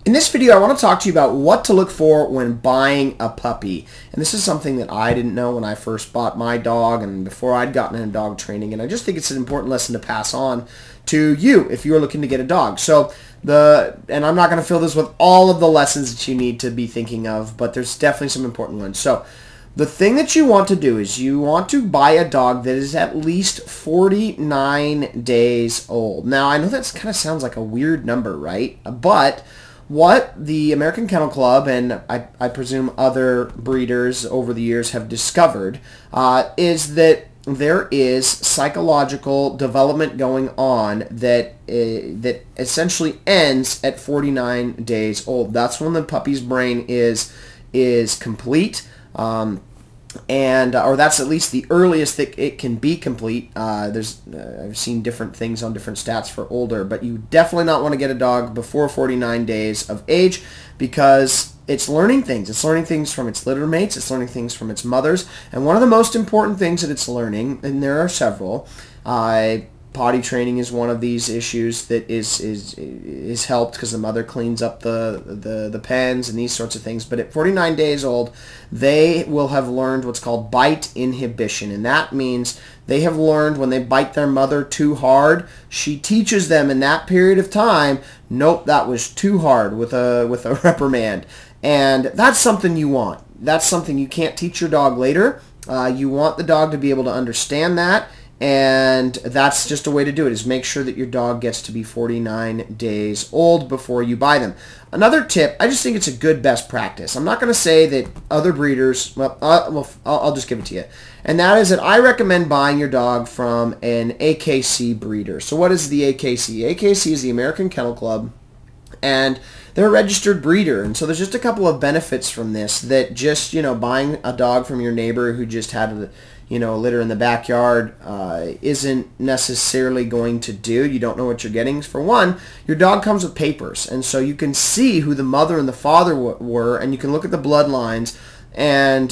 In this video, I want to talk to you about what to look for when buying a puppy. And this is something that I didn't know when I first bought my dog and before I'd gotten into dog training. And I just think it's an important lesson to pass on to you if you're looking to get a dog. And I'm not going to fill this with all of the lessons that you need to be thinking of, but there's definitely some important ones. So the thing that you want to do is you want to buy a dog that is at least 49 days old. Now, I know that kind of sounds like a weird number, right? But what the American Kennel Club and I presume other breeders over the years have discovered is that there is psychological development going on that essentially ends at 49 days old. That's when the puppy's brain is complete. Or that's at least the earliest that it can be complete. I've seen different things on different stats for older, but you definitely not want to get a dog before 49 days of age because it's learning things. It's learning things from its litter mates. It's learning things from its mothers. And one of the most important things that it's learning, and there are several, potty training is one of these issues that is helped because the mother cleans up the pens and these sorts of things. But at 49 days old, they will have learned what's called bite inhibition, and that means they have learned when they bite their mother too hard, she teaches them in that period of time, nope, that was too hard with a reprimand. And that's something you want. That's something you can't teach your dog later. You want the dog to be able to understand that. And that's just a way to do it, is make sure that your dog gets to be 49 days old before you buy them. Another tip, I just think it's a good best practice. I'm not going to say that other breeders, I'll just give it to you. And that is that I recommend buying your dog from an AKC breeder. So what is the AKC? AKC is the American Kennel Club, and they're a registered breeder. And so there's just a couple of benefits from this that just, buying a dog from your neighbor who just had a litter in the backyard isn't necessarily going to do. You don't know what you're getting. For one, your dog comes with papers, and so you can see who the mother and the father were, and you can look at the bloodlines, and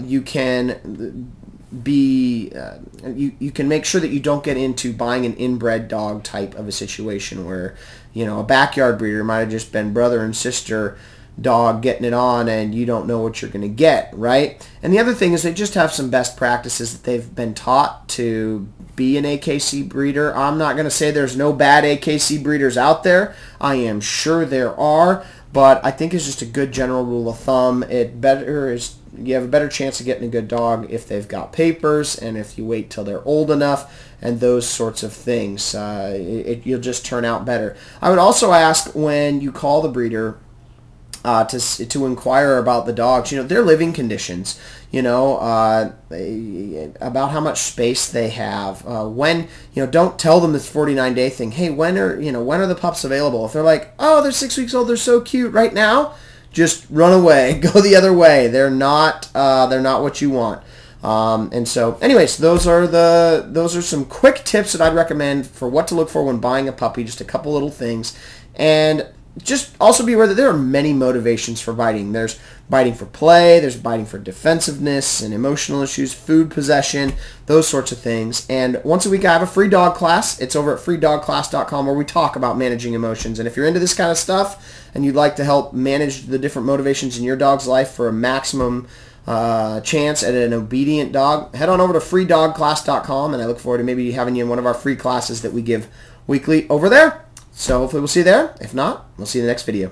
you can you can make sure that you don't get into buying an inbred dog type of a situation where a backyard breeder might have just been brother and sister dog getting it on and you don't know what you're going to get, right? And the other thing is they just have some best practices that they've been taught to be an AKC breeder. I'm not going to say there's no bad AKC breeders out there. I am sure there are, but I think it's just a good general rule of thumb. You have a better chance of getting a good dog if they've got papers and if you wait till they're old enough and those sorts of things. You'll just turn out better. I would also ask when you call the breeder to inquire about the dogs, their living conditions, about how much space they have. Don't tell them this 49-day thing. Hey, when are the pups available? If they're like, oh, they're 6 weeks old, they're so cute right now, just run away, go the other way. They're not what you want. And so, anyways, those are some quick tips that I'd recommend for what to look for when buying a puppy. Just a couple little things, and just also be aware that there are many motivations for biting. There's biting for play, there's biting for defensiveness and emotional issues, food possession, those sorts of things. And once a week I have a free dog class. It's over at freedogclass.com where we talk about managing emotions. And if you're into this kind of stuff and you'd like to help manage the different motivations in your dog's life for a maximum chance at an obedient dog, head on over to freedogclass.com, and I look forward to maybe having you in one of our free classes that we give weekly over there. So hopefully we'll see you there. If not, we'll see you in the next video.